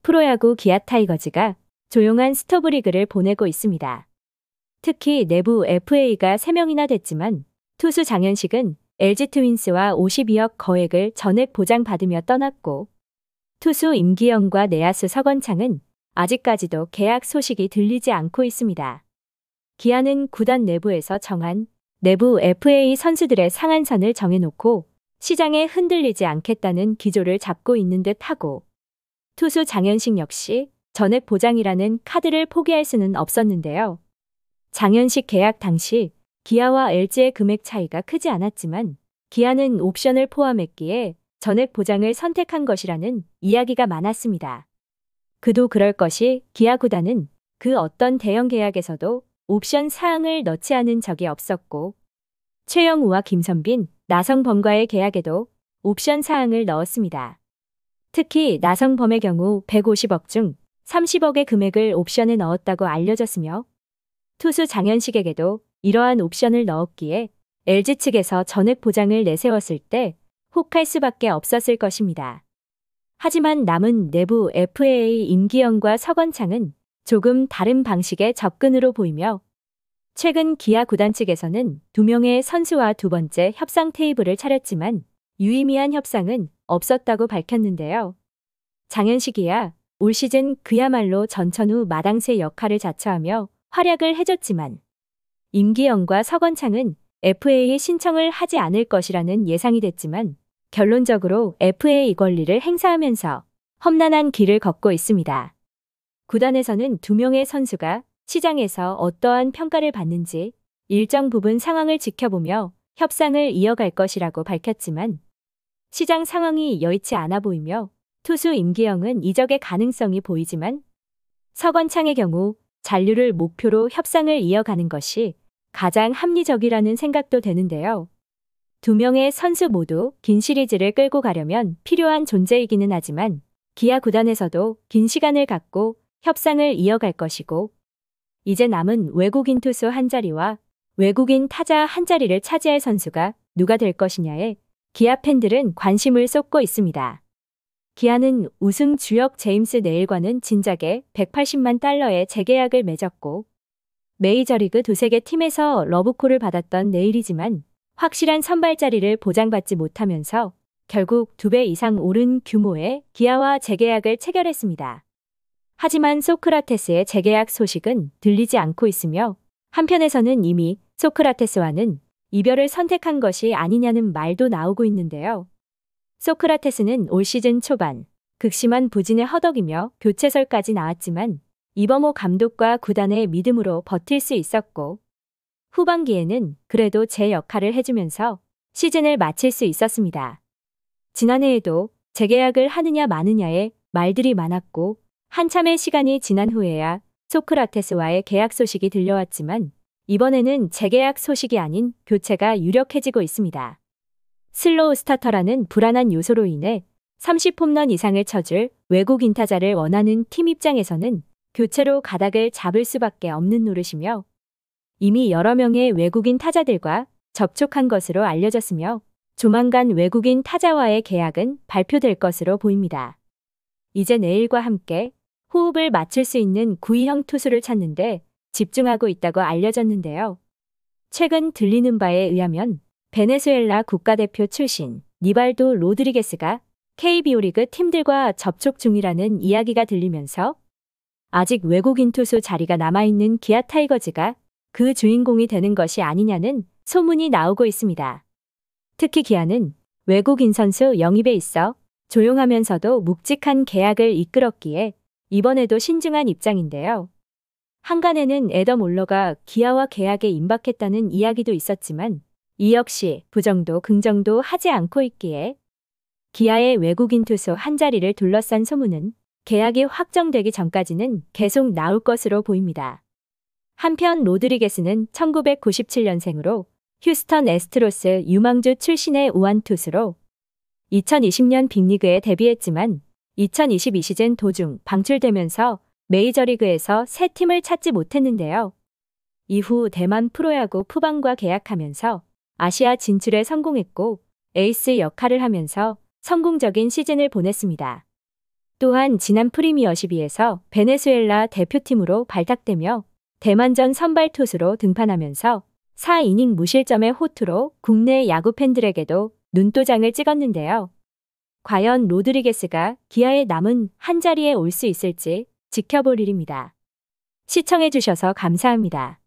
프로야구 기아 타이거즈가 조용한 스토브리그를 보내고 있습니다. 특히 내부 FA가 3명이나 됐지만 투수 장현식은 LG 트윈스와 52억 거액을 전액 보장받으며 떠났고, 투수 임기영과 내야수 서건창은 아직까지도 계약 소식이 들리지 않고 있습니다. 기아는 구단 내부에서 정한 내부 FA 선수들의 상한선을 정해놓고 시장에 흔들리지 않겠다는 기조를 잡고 있는 듯 하고, 투수 장현식 역시 전액 보장이라는 카드를 포기할 수는 없었는데요. 장현식 계약 당시 기아와 LG의 금액 차이가 크지 않았지만 기아는 옵션을 포함했기에 전액 보장을 선택한 것이라는 이야기가 많았습니다. 그도 그럴 것이 기아 구단은 그 어떤 대형 계약에서도 옵션 사항을 넣지 않은 적이 없었고, 최영우와 김선빈, 나성범과의 계약에도 옵션 사항을 넣었습니다. 특히 나성범의 경우 150억 중 30억의 금액을 옵션에 넣었다고 알려졌으며, 투수 장현식에게도 이러한 옵션을 넣었기에 LG 측에서 전액 보장을 내세웠을 때 혹할 수밖에 없었을 것입니다. 하지만 남은 내부 FA 임기영과 서건창은 조금 다른 방식의 접근으로 보이며, 최근 기아 구단 측에서는 2명의 선수와 두 번째 협상 테이블을 차렸지만 유의미한 협상은 없었다고 밝혔는데요. 장현식이야 올 시즌 그야말로 전천후 마당새 역할을 자처하며 활약을 해줬지만, 임기영과 서건창은 FA 신청을 하지 않을 것이라는 예상이 됐지만 결론적으로 FA 권리를 행사하면서 험난한 길을 걷고 있습니다. 구단에서는 2명의 선수가 시장에서 어떠한 평가를 받는지 일정 부분 상황을 지켜보며 협상을 이어갈 것이라고 밝혔지만, 시장 상황이 여의치 않아 보이며 투수 임기영은 이적의 가능성이 보이지만, 서건창의 경우 잔류를 목표로 협상을 이어가는 것이 가장 합리적이라는 생각도 되는데요. 2명의 선수 모두 긴 시리즈를 끌고 가려면 필요한 존재이기는 하지만 기아 구단에서도 긴 시간을 갖고 협상을 이어갈 것이고, 이제 남은 외국인 투수 한 자리와 외국인 타자 한 자리를 차지할 선수가 누가 될 것이냐에 기아 팬들은 관심을 쏟고 있습니다. 기아는 우승 주역 제임스 네일과는 진작에 180만 달러의 재계약을 맺었고, 메이저리그 두세 개 팀에서 러브콜을 받았던 네일이지만 확실한 선발 자리를 보장받지 못하면서 결국 2배 이상 오른 규모의 기아와 재계약을 체결했습니다. 하지만 소크라테스의 재계약 소식은 들리지 않고 있으며, 한편에서는 이미 소크라테스와는 이별을 선택한 것이 아니냐는 말도 나오고 있는데요. 소크라테스는 올 시즌 초반 극심한 부진에 허덕이며 교체설까지 나왔지만 이범호 감독과 구단의 믿음으로 버틸 수 있었고, 후반기에는 그래도 제 역할을 해주면서 시즌을 마칠 수 있었습니다. 지난해에도 재계약을 하느냐 마느냐의 말들이 많았고, 한참의 시간이 지난 후에야 소크라테스와의 계약 소식이 들려왔지만 이번에는 재계약 소식이 아닌 교체가 유력해지고 있습니다. 슬로우 스타터라는 불안한 요소로 인해 30홈런 이상을 쳐줄 외국인 타자를 원하는 팀 입장에서는 교체로 가닥을 잡을 수밖에 없는 노릇이며, 이미 여러 명의 외국인 타자들과 접촉한 것으로 알려졌으며 조만간 외국인 타자와의 계약은 발표될 것으로 보입니다. 이제 내일과 함께 호흡을 맞출 수 있는 구위형 투수를 찾는데 집중하고 있다고 알려졌는데요. 최근 들리는 바에 의하면 베네수엘라 국가대표 출신 니발도 로드리게스가 KBO 리그 팀들과 접촉 중이라는 이야기가 들리면서 아직 외국인 투수 자리가 남아있는 기아 타이거즈가 그 주인공이 되는 것이 아니냐는 소문이 나오고 있습니다. 특히 기아는 외국인 선수 영입에 있어 조용하면서도 묵직한 계약을 이끌었기에 이번에도 신중한 입장인데요. 한간에는 애덤 올러가 기아와 계약에 임박했다는 이야기도 있었지만 이 역시 부정도 긍정도 하지 않고 있기에 기아의 외국인 투수 한 자리를 둘러싼 소문은 계약이 확정되기 전까지는 계속 나올 것으로 보입니다. 한편 로드리게스는 1997년생으로 휴스턴 애스트로스 유망주 출신의 우완 투수로 2020년 빅리그에 데뷔했지만 2022 시즌 도중 방출되면서 메이저리그에서 새 팀을 찾지 못했는데요. 이후 대만 프로야구 푸방과 계약하면서 아시아 진출에 성공했고 에이스 역할을 하면서 성공적인 시즌을 보냈습니다. 또한 지난 프리미어 12에서 베네수엘라 대표팀으로 발탁되며 대만전 선발 투수로 등판하면서 4이닝 무실점의 호투로 국내 야구 팬들에게도 눈도장을 찍었는데요. 과연 로드리게스가 기아에 남은 한 자리에 올 수 있을지 지켜볼 일입니다. 시청해주셔서 감사합니다.